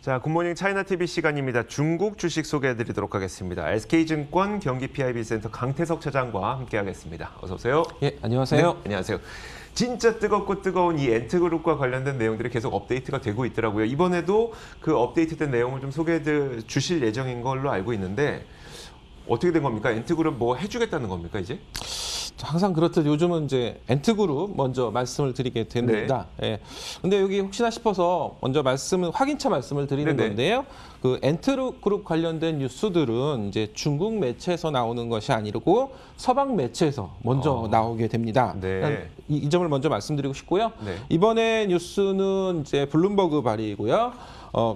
자, 굿모닝 차이나TV 시간입니다. 중국 주식 소개해드리도록 하겠습니다. SK증권 경기 PIB센터 강태석 차장과 함께하겠습니다. 어서 오세요. 예, 안녕하세요. 네, 안녕하세요. 진짜 뜨겁고 뜨거운 이 엔트그룹과 관련된 내용들이 계속 업데이트가 되고 있더라고요. 이번에도 그 업데이트된 내용을 좀 소개해 주실 예정인 걸로 알고 있는데 어떻게 된 겁니까? 엔트그룹 뭐 해주겠다는 겁니까, 이제? 항상 그렇듯 요즘은 이제 엔트그룹 먼저 말씀을 드리게 됩니다. 네. 예. 근데 여기 혹시나 싶어서 먼저 확인차 말씀을 드리는 네네. 건데요. 그 엔트그룹 관련된 뉴스들은 이제 중국 매체에서 나오는 것이 아니고 서방 매체에서 먼저 나오게 됩니다. 네. 이 점을 먼저 말씀드리고 싶고요. 네. 이번에 뉴스는 이제 블룸버그 발의이고요.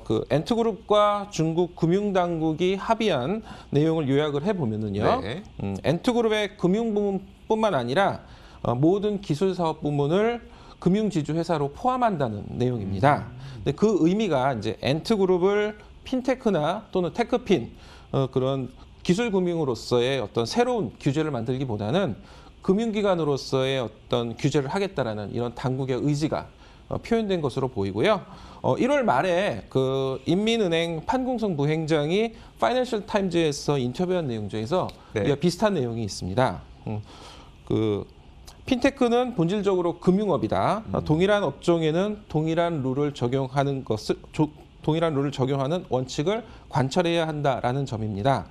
그 엔트그룹과 중국 금융당국이 합의한 내용을 요약을 해보면은요. 네. 엔트그룹의 금융부문뿐만 아니라 모든 기술사업 부문을 금융지주회사로 포함한다는 내용입니다. 근데 그 의미가 이제 엔트그룹을 핀테크나 또는 테크핀 그런 기술금융으로서의 어떤 새로운 규제를 만들기보다는 금융기관으로서의 어떤 규제를 하겠다라는 이런 당국의 의지가 표현된 것으로 보이고요. 1월 말에 그 인민은행 판공성 부행장이 파이낸셜 타임즈에서 인터뷰한 내용 중에서 네. 비슷한 내용이 있습니다. 그 핀테크는 본질적으로 금융업이다. 동일한 업종에는 동일한 룰을 적용하는 원칙을 관철해야 한다라는 점입니다.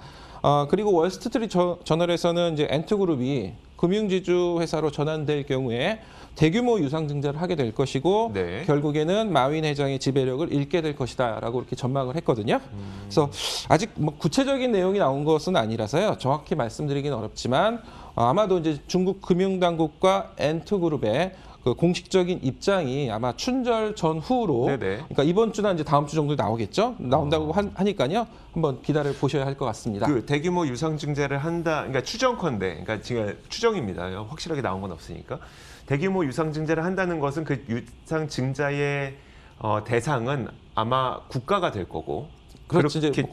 그리고 월스트리트 저널에서는 이제 엔트그룹이 금융지주 회사로 전환될 경우에 대규모 유상증자를 하게 될 것이고 네. 결국에는 마윈 회장의 지배력을 잃게 될 것이다라고 이렇게 전망을 했거든요. 그래서 아직 뭐 구체적인 내용이 나온 것은 아니라서요. 정확히 말씀드리기는 어렵지만 아마도 이제 중국 금융당국과 엔트그룹의 그 공식적인 입장이 아마 춘절 전후로, 네네. 그러니까 이번 주나 이제 다음 주 정도 나오겠죠. 나온다고 하니까요. 한번 기다려 보셔야 할 것 같습니다. 그 대규모 유상증자를 한다, 그러니까 추정컨대, 그러니까 지금 추정입니다. 확실하게 나온 건 없으니까. 대규모 유상증자를 한다는 것은 그 유상증자의 대상은 아마 국가가 될 거고, 그렇지 이제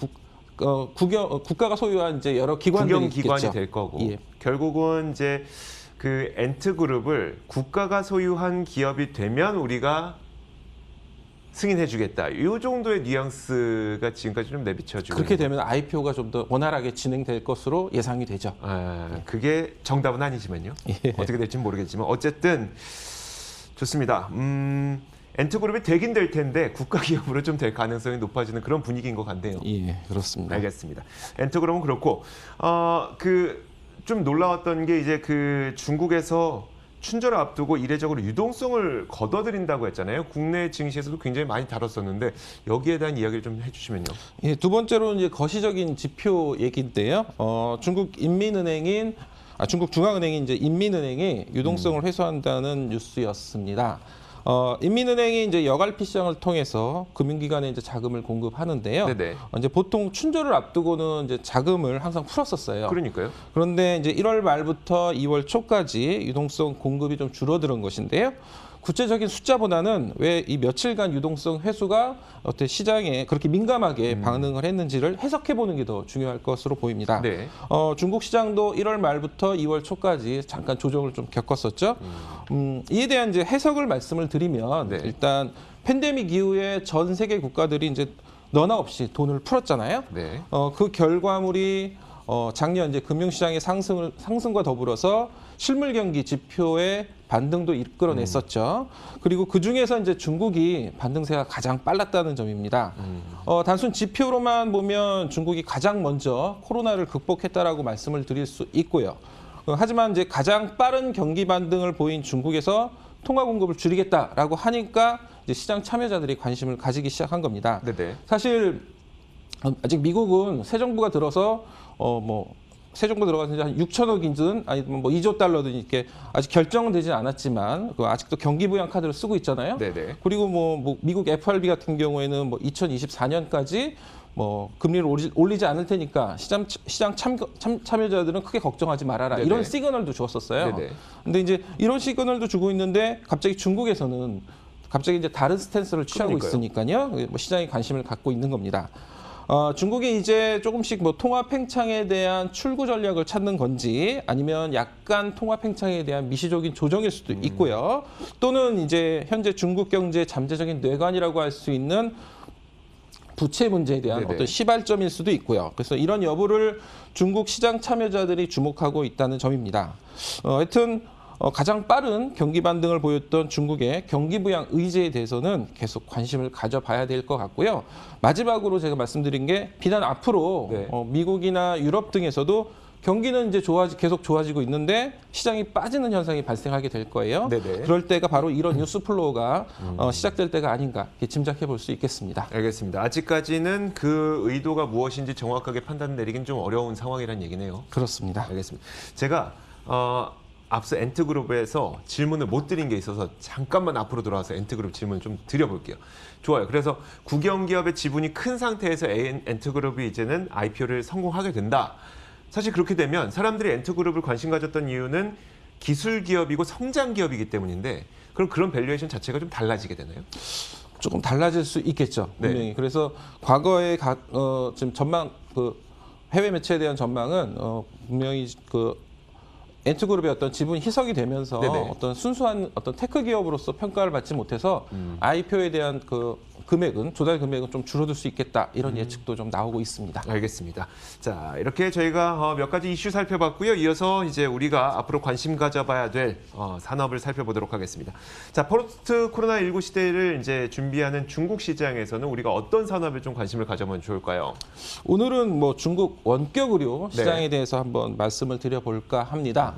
국가가 소유한 이제 여러 기관들이 국영기관이 있겠죠. 될 거고, 예. 결국은 이제 그 엔트그룹을 국가가 소유한 기업이 되면 우리가 승인해주겠다. 이 정도의 뉘앙스가 지금까지 좀 내비쳐지고 그렇게 되면 IPO가 좀 더 원활하게 진행될 것으로 예상이 되죠. 그게 정답은 아니지만요. 예. 어떻게 될지는 모르겠지만 어쨌든 좋습니다. 엔트그룹이 되긴 될 텐데 국가기업으로 좀 될 가능성이 높아지는 그런 분위기인 것 같네요. 예, 그렇습니다. 알겠습니다. 엔트그룹은 그렇고 좀 놀라웠던 게 이제 그 중국에서 춘절을 앞두고 이례적으로 유동성을 걷어들인다고 했잖아요. 국내 증시에서도 굉장히 많이 다뤘었는데 여기에 대한 이야기를 좀 해주시면요. 예, 두 번째로는 이제 거시적인 지표 얘기인데요. 중국 중앙은행이 이제 인민은행이 유동성을 회수한다는 뉴스였습니다. 인민은행이 이제 여갈피 시장을 통해서 금융기관에 이제 자금을 공급하는데요. 네네. 이제 보통 춘절을 앞두고는 이제 자금을 항상 풀었었어요. 그러니까요. 그런데 이제 1월 말부터 2월 초까지 유동성 공급이 좀 줄어드는 것인데요. 구체적인 숫자보다는 왜 이 며칠간 유동성 회수가 어떤 시장에 그렇게 민감하게 반응을 했는지를 해석해 보는 게 더 중요할 것으로 보입니다. 네. 중국 시장도 1월 말부터 2월 초까지 잠깐 조정을 좀 겪었었죠. 이에 대한 이제 해석을 말씀을 드리면 네. 일단 팬데믹 이후에 전 세계 국가들이 이제 너나 없이 돈을 풀었잖아요. 네. 그 결과물이 작년 이제 금융시장의 상승과 더불어서 실물 경기 지표의 반등도 이끌어냈었죠. 그리고 그 중에서 이제 중국이 반등세가 가장 빨랐다는 점입니다. 단순 지표로만 보면 중국이 가장 먼저 코로나를 극복했다라고 말씀을 드릴 수 있고요. 하지만 이제 가장 빠른 경기 반등을 보인 중국에서 통화 공급을 줄이겠다라고 하니까 이제 시장 참여자들이 관심을 가지기 시작한 겁니다. 네네. 사실 아직 미국은 새 정부가 들어서 새 정부 들어가서 이제 한 6천억이든 아니면 뭐 2조 달러든 이렇게 아직 결정은 되진 않았지만 아직도 경기 부양 카드를 쓰고 있잖아요. 네네. 그리고 뭐 미국 FRB 같은 경우에는 뭐 2024년까지 뭐 금리를 올리지 않을 테니까 시장 참여자들은 크게 걱정하지 말아라. 네네. 이런 시그널도 주었었어요. 네네. 근데 이제 이런 시그널도 주고 있는데 갑자기 중국에서는 갑자기 이제 다른 스탠스를 취하고 그러니까요. 있으니까요. 뭐 시장이 관심을 갖고 있는 겁니다. 중국이 이제 조금씩 뭐 통화 팽창에 대한 출구 전략을 찾는 건지 아니면 약간 통화 팽창에 대한 미시적인 조정일 수도 있고요. 또는 이제 현재 중국 경제 잠재적인 뇌관이라고 할 수 있는 부채 문제에 대한 네네. 어떤 시발점일 수도 있고요. 그래서 이런 여부를 중국 시장 참여자들이 주목하고 있다는 점입니다. 하여튼 가장 빠른 경기 반등을 보였던 중국의 경기 부양 의지에 대해서는 계속 관심을 가져봐야 될 것 같고요. 마지막으로 제가 말씀드린 게 비단 앞으로 네. 미국이나 유럽 등에서도 경기는 이제 계속 좋아지고 있는데 시장이 빠지는 현상이 발생하게 될 거예요. 네네. 그럴 때가 바로 이런 뉴스 플로우가 시작될 때가 아닌가 이렇게 짐작해 볼 수 있겠습니다. 알겠습니다. 아직까지는 그 의도가 무엇인지 정확하게 판단 내리긴 좀 어려운 상황이라는 얘기네요. 그렇습니다. 알겠습니다. 제가 앞서 엔트그룹에서 질문을 못 드린 게 있어서 잠깐만 앞으로 돌아와서 엔트그룹 질문을 좀 드려볼게요. 좋아요. 그래서 국영기업의 지분이 큰 상태에서 엔트그룹이 이제는 IPO를 성공하게 된다. 사실 그렇게 되면 사람들이 엔트그룹을 관심 가졌던 이유는 기술 기업이고 성장 기업이기 때문인데 그럼 그런 밸류에이션 자체가 좀 달라지게 되나요? 조금 달라질 수 있겠죠. 분명히. 네. 그래서 과거의 지금 전망 해외 매체에 대한 전망은 분명히 엔트그룹의 어떤 지분 희석이 되면서 네네. 어떤 순수한 어떤 테크 기업으로서 평가를 받지 못해서 IPO에 대한 조달 금액은 좀 줄어들 수 있겠다 이런 예측도 좀 나오고 있습니다. 알겠습니다. 자, 이렇게 저희가 몇 가지 이슈 살펴봤고요. 이어서 이제 우리가 앞으로 관심 가져봐야 될 산업을 살펴보도록 하겠습니다. 자, 포스트 코로나19 시대를 이제 준비하는 중국 시장에서는 우리가 어떤 산업에 좀 관심을 가져보면 좋을까요? 오늘은 중국 원격 의료 시장에 네. 대해서 한번 말씀을 드려볼까 합니다.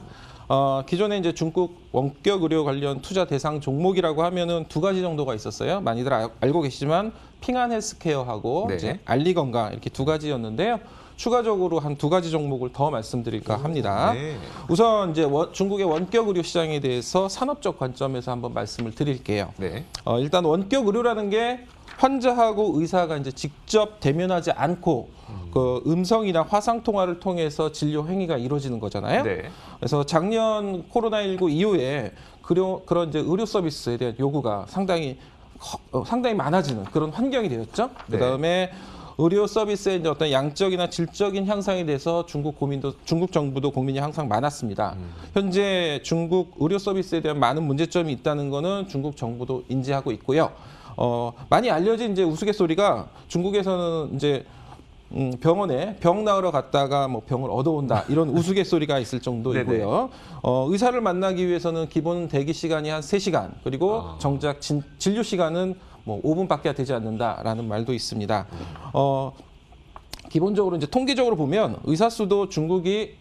기존에 이제 중국 원격 의료 관련 투자 대상 종목이라고 하면은 두 가지 정도가 있었어요. 많이들 알고 계시지만 핑안 헬스케어하고 네. 이제 알리건강 이렇게 두 가지였는데요. 추가적으로 한 두 가지 종목을 더 말씀드릴까 합니다. 네. 우선 이제 중국의 원격 의료 시장에 대해서 산업적 관점에서 한번 말씀을 드릴게요. 네. 일단 원격 의료라는 게 환자하고 의사가 이제 직접 대면하지 않고 그 음성이나 화상 통화를 통해서 진료 행위가 이루어지는 거잖아요. 네. 그래서 작년 코로나19 이후에 그런 이제 의료 서비스에 대한 요구가 상당히 많아지는 그런 환경이 되었죠. 네. 그다음에 의료 서비스의 이제 어떤 양적이나 질적인 향상에 대해서 중국 정부도 고민이 항상 많았습니다. 현재 중국 의료 서비스에 대한 많은 문제점이 있다는 거는 중국 정부도 인지하고 있고요. 많이 알려진 이제 우스갯소리가 중국에서는 이제 병원에 병 나으러 갔다가 병을 얻어온다 이런 우스갯소리가 있을 정도이고요. 의사를 만나기 위해서는 기본 대기 시간이 한 3시간 그리고 정작 진료 시간은 5분밖에 되지 않는다라는 말도 있습니다. 기본적으로 이제 통계적으로 보면 의사 수도 중국이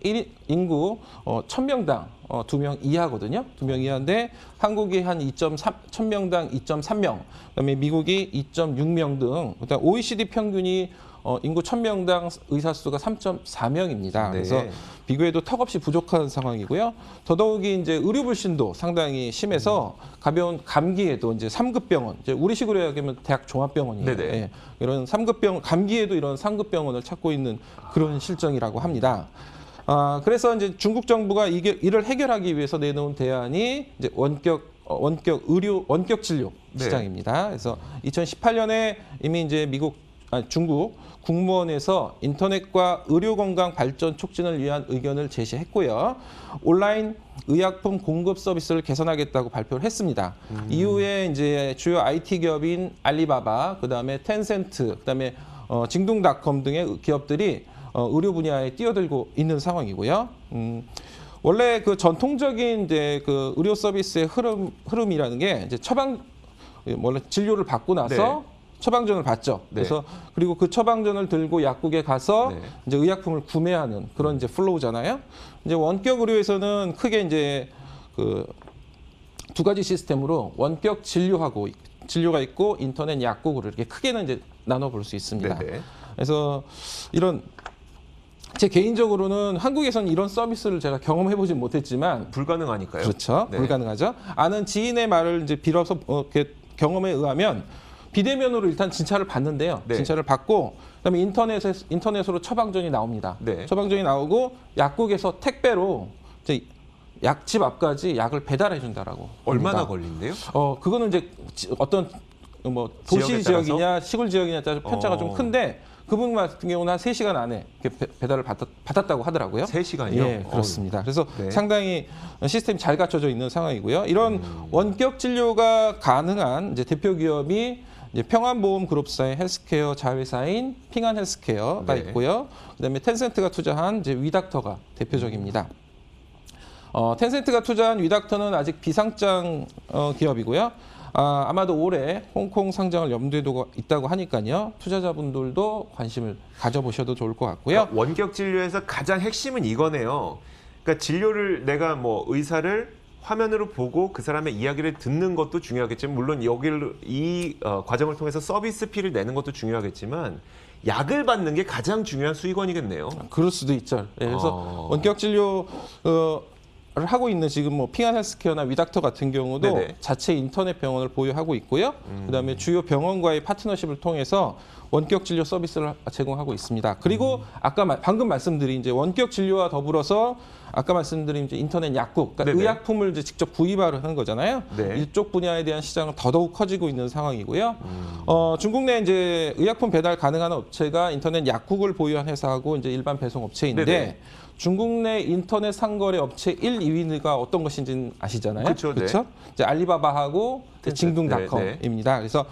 인구 1000명당 2명 이하거든요. 2명 이하인데 한국이 한 1000명당 2.3명, 그다음에 미국이 2.6명 등 일단 OECD 평균이 인구 1000명당 의사 수가 3.4명입니다. 네. 그래서 비교해도 턱없이 부족한 상황이고요. 더더욱이 이제 의료 불신도 상당히 심해서 가벼운 감기에도 이제 3급 병원, 이제 우리식으로 이야기하면 대학 종합병원이에요. 네네. 예, 이런 3급 병원, 감기에도 이런 3급 병원을 찾고 있는 그런 실정이라고 합니다. 그래서 이제 중국 정부가 이를 해결하기 위해서 내놓은 대안이 이제 원격 진료 네. 시장입니다. 그래서 2018년에 이미 이제 중국 국무원에서 인터넷과 의료 건강 발전 촉진을 위한 의견을 제시했고요. 온라인 의약품 공급 서비스를 개선하겠다고 발표를 했습니다. 이후에 이제 주요 IT 기업인 알리바바, 그다음에 텐센트, 그다음에 징둥닷컴 등의 기업들이 의료 분야에 뛰어들고 있는 상황이고요. 원래 그 전통적인 이제 그 의료 서비스의 흐름이라는 게 이제 원래 진료를 받고 나서 네. 처방전을 받죠. 네. 그래서 그리고 그 처방전을 들고 약국에 가서 네. 이제 의약품을 구매하는 그런 이제 플로우잖아요. 이제 원격 의료에서는 크게 이제 그 두 가지 시스템으로 원격 진료가 있고 인터넷 약국으로 이렇게 크게는 이제 나눠볼 수 있습니다. 네네. 그래서 제 개인적으로는 한국에서는 이런 서비스를 제가 경험해보진 못했지만 불가능하니까요. 그렇죠. 네. 불가능하죠. 아는 지인의 말을 이제 빌어서 이렇게 경험에 의하면 비대면으로 일단 진찰을 받는데요. 네. 진찰을 받고 그다음에 인터넷으로 처방전이 나옵니다. 네. 처방전이 나오고 약국에서 택배로 이제 집 앞까지 약을 배달해 준다라고. 얼마나 합니다. 걸린대요? 그거는 이제 어떤 도시 지역에 지역이냐 시골 지역이냐 따라 편차가 좀 큰데 그분 같은 경우는 한 3시간 안에 이렇게 배달을 받았다고 하더라고요. 3시간이요? 예, 그렇습니다. 그래서 네. 상당히 시스템이 잘 갖춰져 있는 상황이고요. 이런 원격 진료가 가능한 이제 대표 기업이 이제 평안보험 그룹사의 헬스케어 자회사인 핑안 헬스케어가 네. 있고요. 그다음에 텐센트가 투자한 이제 위닥터가 대표적입니다. 텐센트가 투자한 위닥터는 아직 비상장 기업이고요. 아마도 올해 홍콩 상장을 염두에 두고 있다고 하니까요. 투자자분들도 관심을 가져보셔도 좋을 것 같고요. 그러니까 원격 진료에서 가장 핵심은 이거네요. 그러니까 진료를 내가 뭐 의사를 화면으로 보고 그 사람의 이야기를 듣는 것도 중요하겠지만 물론 이 과정을 통해서 서비스 피를 내는 것도 중요하겠지만 약을 받는 게 가장 중요한 수익원이겠네요. 그럴 수도 있죠. 예, 그래서 원격 진료 를 하고 있는 지금 뭐 핑안 헬스케어나 위닥터 같은 경우도 네네. 자체 인터넷 병원을 보유하고 있고요. 그다음에 주요 병원과의 파트너십을 통해서 원격 진료 서비스를 제공하고 있습니다. 그리고 아까 방금 말씀드린 이제 원격 진료와 더불어서 아까 말씀드린 이제 인터넷 약국, 그러니까 네네. 의약품을 이제 직접 구입하려 하는 거잖아요. 네. 이쪽 분야에 대한 시장은 더더욱 커지고 있는 상황이고요. 중국 내 이제 의약품 배달 가능한 업체가 인터넷 약국을 보유한 회사하고 이제 일반 배송 업체인데. 네네. 중국 내 인터넷 상거래 업체 1, 2위가 어떤 것인지는 아시잖아요. 그쵸, 네. 그렇죠? 이제 알리바바하고 징둥닷컴입니다. 그래서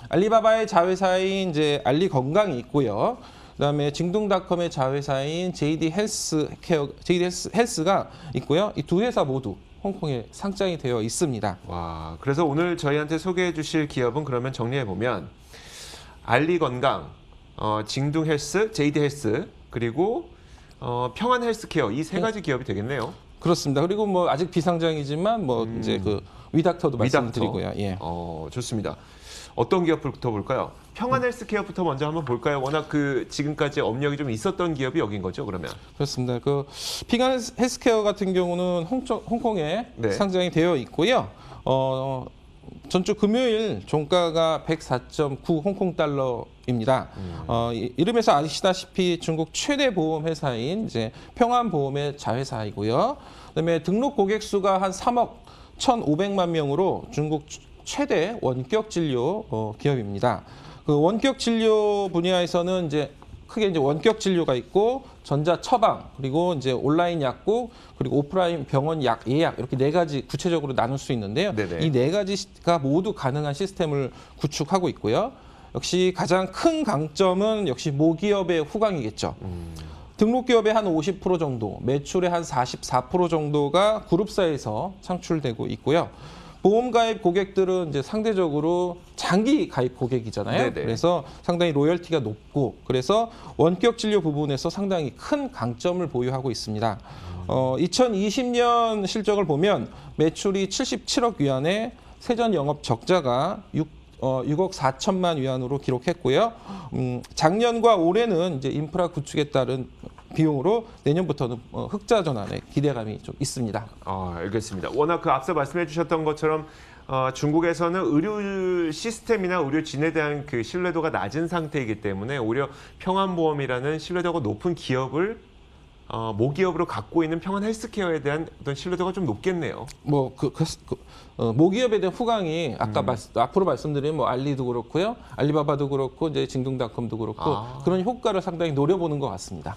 알리바바의 자회사인 이제 알리 건강이 있고요. 그다음에 징둥닷컴의 자회사인 JD 헬스가 있고요. 이 두 회사 모두 홍콩에 상장이 되어 있습니다. 와, 그래서 오늘 저희한테 소개해 주실 기업은 그러면 정리해 보면 알리건강, 징둥헬스, JD헬스 그리고 평안 헬스케어 이 세 가지 기업이 되겠네요. 그렇습니다. 그리고 뭐 아직 비상장이지만 뭐 이제 그 위닥터도 말씀드리고요. 예. 좋습니다. 어떤 기업부터 볼까요? 평안 헬스케어부터 먼저 한번 볼까요? 워낙 그 지금까지 업력이 좀 있었던 기업이 여긴 거죠, 그러면? 그렇습니다. 그 핑안 헬스케어 같은 경우는 홍콩에 네. 상장이 되어 있고요. 전주 금요일 종가가 104.9 홍콩 달러입니다. 이름에서 아시다시피 중국 최대 보험 회사인 이제 평안보험의 자회사이고요. 그다음에 등록 고객 수가 한 3억 1,500만 명으로 중국 최대 원격 진료 기업입니다. 그 원격 진료 분야에서는 이제 크게 이제 원격 진료가 있고 전자 처방 그리고 이제 온라인 약국 그리고 오프라인 병원 약 예약 이렇게 네 가지 구체적으로 나눌 수 있는데요. 네네. 이 네 가지가 모두 가능한 시스템을 구축하고 있고요. 역시 가장 큰 강점은 역시 모기업의 후광이겠죠. 등록 기업의 한 50% 정도, 매출의 한 44% 정도가 그룹사에서 창출되고 있고요. 보험 가입 고객들은 이제 상대적으로 장기 가입 고객이잖아요. 네네. 그래서 상당히 로열티가 높고 그래서 원격 진료 부분에서 상당히 큰 강점을 보유하고 있습니다. 2020년 실적을 보면 매출이 77억 위안에 세전 영업 적자가 6억 4천만 위안으로 기록했고요. 작년과 올해는 이제 인프라 구축에 따른 비용으로 내년부터는 흑자 전환에 기대감이 좀 있습니다. 알겠습니다. 워낙 그 앞서 말씀해 주셨던 것처럼 중국에서는 의료 시스템이나 의료진에 대한 그 신뢰도가 낮은 상태이기 때문에 오히려 평안보험이라는 신뢰도가 높은 기업을 모기업으로 갖고 있는 평안 헬스케어에 대한 어떤 신뢰도가 좀 높겠네요. 모기업에 대한 후광이 아까 앞으로 말씀드린 뭐 알리도 그렇고요, 알리바바도 그렇고 이제 징둥닷컴도 그렇고 그런 효과를 상당히 노려보는 것 같습니다.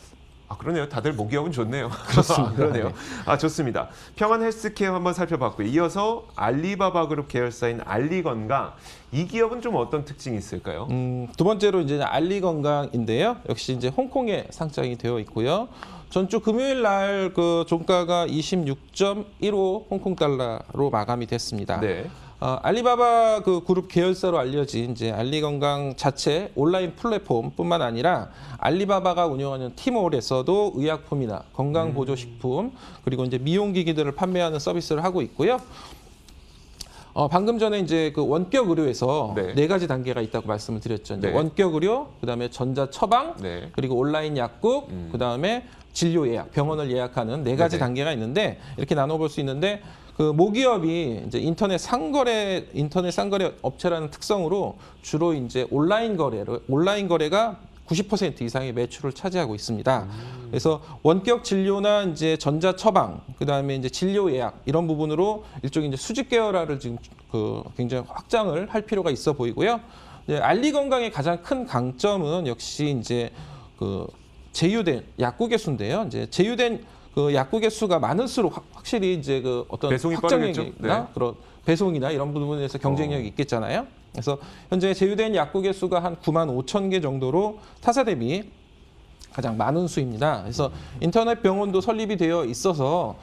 그러네요. 다들 모기업은 좋네요. 그렇습니다. 그러네요. 네. 좋습니다. 평안 헬스케어 한번 살펴봤고요. 이어서 알리바바 그룹 계열사인 알리건강. 이 기업은 좀 어떤 특징이 있을까요? 두 번째로 이제 알리건강인데요. 역시 이제 홍콩에 상장이 되어 있고요. 전주 금요일 날 그 종가가 26.15 홍콩 달러로 마감이 됐습니다. 네. 알리바바 그 그룹 계열사로 알려진 이제 알리건강 자체 온라인 플랫폼뿐만 아니라 알리바바가 운영하는 티몰에서도 의약품이나 건강보조식품 그리고 이제 미용기기들을 판매하는 서비스를 하고 있고요. 방금 전에 이제 그 원격 의료에서 네 가지 단계가 있다고 말씀을 드렸죠. 이제 네. 원격 의료, 그다음에 전자 처방, 네. 그리고 온라인 약국, 그다음에 진료 예약, 병원을 예약하는 네 가지 네네. 단계가 있는데 이렇게 나눠볼 수 있는데 그 모기업이 이제 인터넷 상거래 업체라는 특성으로 주로 이제 온라인 거래가 90% 이상의 매출을 차지하고 있습니다. 그래서 원격 진료나 이제 전자 처방, 그다음에 이제 진료 예약 이런 부분으로 일종의 이제 수직 계열화를 지금 그 굉장히 확장을 할 필요가 있어 보이고요. 이제 알리건강의 가장 큰 강점은 역시 이제 그 제휴된 약국의 수인데요. 이제 제휴된 그 약국의 수가 많을수록 확실히 이제 그 어떤 배송이 빠르겠죠? 확정력이나 네. 그런 배송이나 이런 부분에서 경쟁력이 있겠잖아요. 그래서 현재 제휴된 약국의 수가 한 9만 5천 개 정도로 타사 대비 가장 많은 수입니다. 그래서 인터넷 병원도 설립이 되어 있어서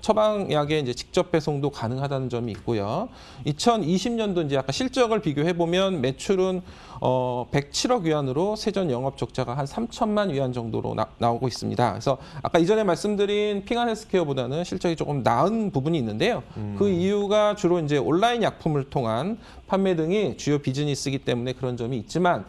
처방약의 이제 직접 배송도 가능하다는 점이 있고요. 2020년도 이제 아까 실적을 비교해 보면 매출은 107억 위안으로 세전 영업 적자가 한 3천만 위안 정도로 나오고 있습니다. 그래서 아까 이전에 말씀드린 핑한 헬스케어보다는 실적이 조금 나은 부분이 있는데요. 그 이유가 주로 이제 온라인 약품을 통한 판매 등이 주요 비즈니스이기 때문에 그런 점이 있지만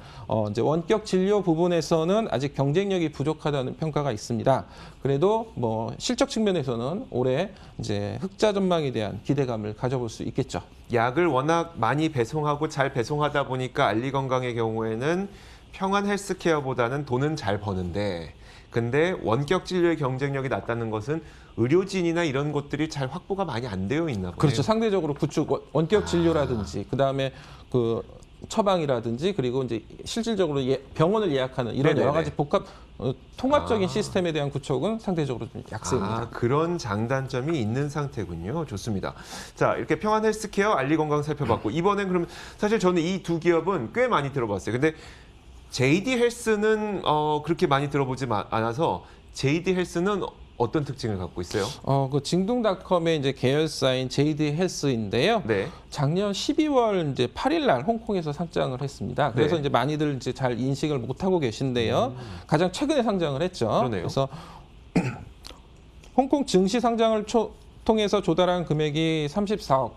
이제 원격 진료 부분에서는 아직 경쟁력이 부족하다는 평가가 있습니다. 그래도 뭐 실적 측면에서는 올해 이제 흑자 전망에 대한 기대감을 가져볼 수 있겠죠. 약을 워낙 많이 배송하고 잘 배송하다 보니까 알리건강의 경우에는 평안 헬스케어보다는 돈은 잘 버는데 근데 원격 진료의 경쟁력이 낮다는 것은 의료진이나 이런 것들이 잘 확보가 많이 안 되어 있나 보네요. 그렇죠. 상대적으로 구축 원격 진료라든지 그다음에 그 처방이라든지 그리고 이제 실질적으로 병원을 예약하는 이런 네네네. 여러 가지 복합 통합적인 시스템에 대한 구축은 상대적으로 좀 약세입니다. 그런 장단점이 있는 상태군요. 좋습니다. 자, 이렇게 평안 헬스케어, 알리건강 살펴봤고 이번엔 그러면 사실 저는 이 두 기업은 꽤 많이 들어봤어요. 근데 JD 헬스는 그렇게 많이 들어보지 않아서 JD 헬스는 어떤 특징을 갖고 있어요? 그 징둥닷컴의 이제 계열사인 JD 헬스인데요. 네. 작년 12월 이제 8일 날 홍콩에서 상장을 했습니다. 그래서 네. 이제 많이들 이제 잘 인식을 못 하고 계신데요. 가장 최근에 상장을 했죠. 그러네요. 그래서 홍콩 증시 상장을 통해서 조달한 금액이 34억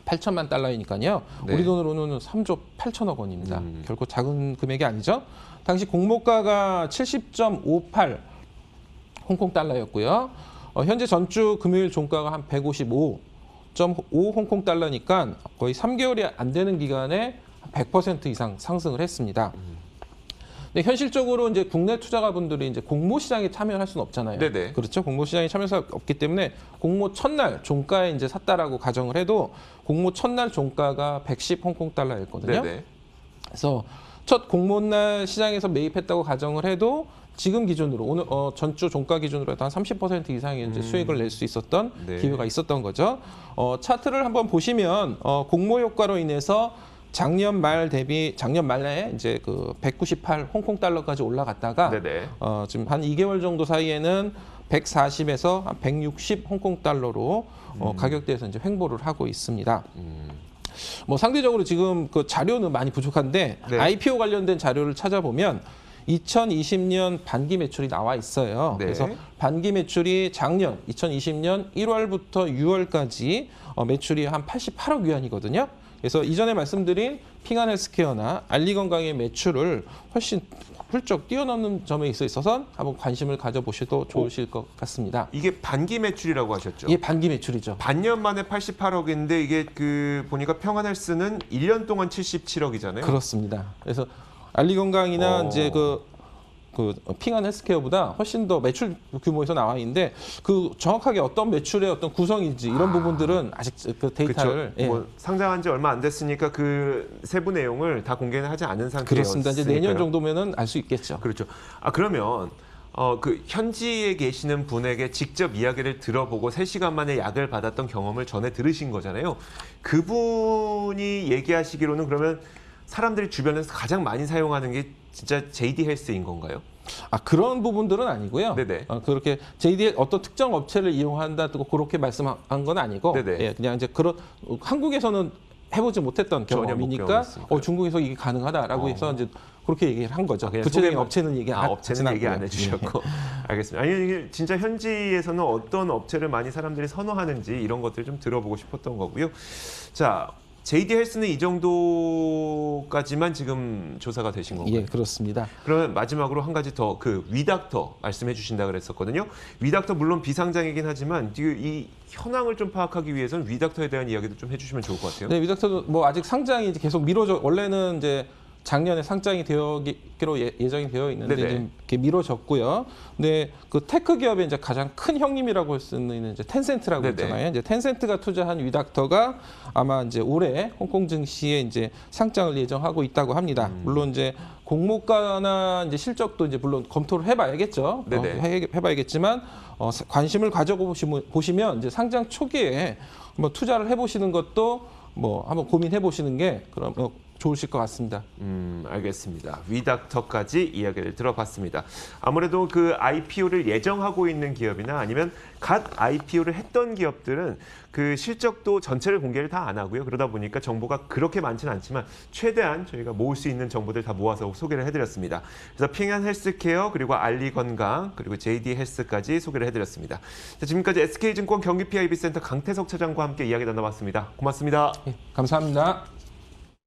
8천만 달러이니까요. 네. 우리 돈으로는 3조 8천억 원입니다. 결코 작은 금액이 아니죠. 당시 공모가가 70.58 홍콩 달러였고요. 현재 전주 금요일 종가가 한 155.5 홍콩 달러니까 거의 3개월이 안 되는 기간에 100% 이상 상승을 했습니다. 근데 현실적으로 이제 국내 투자가분들이 이제 공모 시장에 참여할 수는 없잖아요. 네네. 그렇죠. 공모 시장에 참여할 수 없기 때문에 공모 첫날 종가에 이제 샀다라고 가정을 해도 공모 첫날 종가가 110 홍콩 달러였거든요. 네네. 그래서 첫 공모날 시장에서 매입했다고 가정을 해도 지금 기준으로 오늘 전주 종가 기준으로 해도 한 30% 이상의 이제 수익을 낼 수 있었던 네. 기회가 있었던 거죠. 차트를 한번 보시면 공모 효과로 인해서 작년 말에 이제 그 198 홍콩 달러까지 올라갔다가 네네. 지금 한 2개월 정도 사이에는 140에서 한 160 홍콩 달러로 가격대에서 이제 횡보를 하고 있습니다. 뭐 상대적으로 지금 그 자료는 많이 부족한데 네. IPO 관련된 자료를 찾아보면 2020년 반기 매출이 나와 있어요. 네. 그래서 반기 매출이 작년 2020년 1월부터 6월까지 매출이 한 88억 위안이거든요. 그래서 이전에 말씀드린 핑한 헬스케어나 알리건강의 매출을 훨씬 훌쩍 뛰어넘는 점에 있어서 한번 관심을 가져보셔도 좋으실 것 같습니다. 이게 반기 매출이라고 하셨죠? 이게 반기 매출이죠. 반년 만에 88억인데 이게 그 보니까 평안 헬스는 1년 동안 77억이잖아요. 그렇습니다. 그래서 알리건강이나 이제 그 핑한 헬스케어보다 훨씬 더 매출 규모에서 나와 있는데 그 정확하게 어떤 매출의 어떤 구성인지 이런 부분들은 아직 그 데이터를 그렇죠. 뭐 상장한 지 얼마 안 됐으니까 그 세부 내용을 다 공개는 하지 않은 상태였으니까요. 그렇습니다. 이제 내년 정도면은 알 수 있겠죠. 그렇죠. 그러면 그 현지에 계시는 분에게 직접 이야기를 들어보고 3시간 만에 약을 받았던 경험을 전해 들으신 거잖아요. 그분이 얘기하시기로는 그러면 사람들이 주변에서 가장 많이 사용하는 게 진짜 JD 헬스인 건가요? 그런 부분들은 아니고요. 네네. 그렇게 JD 어떤 특정 업체를 이용한다고 그렇게 말씀한 건 아니고, 네네. 예, 그냥 이제 그런 한국에서는 해보지 못했던 전혀 못 경험이니까 경험했으니까요. 중국에서 이게 가능하다라고 해서 이제 그렇게 얘기를 한 거죠. 그냥 구체적인 소개만- 업체는 업체는 얘기 안 해주셨고 알겠습니다. 아니 이게 진짜 현지에서는 어떤 업체를 많이 사람들이 선호하는지 이런 것들 좀 들어보고 싶었던 거고요. 자, JD 헬스는 이 정도까지만 지금 조사가 되신 건가요? 예, 그렇습니다. 그러면 마지막으로 한 가지 더 그 위닥터 말씀해 주신다 그랬었거든요. 위닥터 물론 비상장이긴 하지만 이 현황을 좀 파악하기 위해서는 위닥터에 대한 이야기도 좀 해주시면 좋을 것 같아요. 네, 위닥터도 뭐 아직 상장이 이제 계속 미뤄져 원래는 이제 작년에 상장이 되기로 예정이 되어 있는데 네네. 지금 이렇게 미뤄졌고요. 근데 그 테크 기업의 이제 가장 큰 형님이라고 할 수 있는 이제 텐센트라고 네네. 있잖아요. 이제 텐센트가 투자한 위닥터가 아마 이제 올해 홍콩 증시에 이제 상장을 예정하고 있다고 합니다. 물론 이제 공모가나 이제 실적도 이제 물론 검토를 해봐야겠죠. 네네. 해봐야겠지만 관심을 보시면 이제 상장 초기에 한번 투자를 해보시는 것도 뭐 한번 고민해 보시는 게 그럼 좋으실 것 같습니다. 알겠습니다. 위닥터까지 이야기를 들어봤습니다. 아무래도 그 IPO를 예정하고 있는 기업이나 아니면 갓 IPO를 했던 기업들은 그 실적도 전체를 공개를 다 안 하고요. 그러다 보니까 정보가 그렇게 많지는 않지만 최대한 저희가 모을 수 있는 정보들 다 모아서 소개를 해드렸습니다. 그래서 핑한 헬스케어 그리고 알리건강 그리고 JD 헬스까지 소개를 해드렸습니다. 자, 지금까지 SK증권 경기 PIB 센터 강태석 차장과 함께 이야기 나눠봤습니다. 고맙습니다. 예, 감사합니다.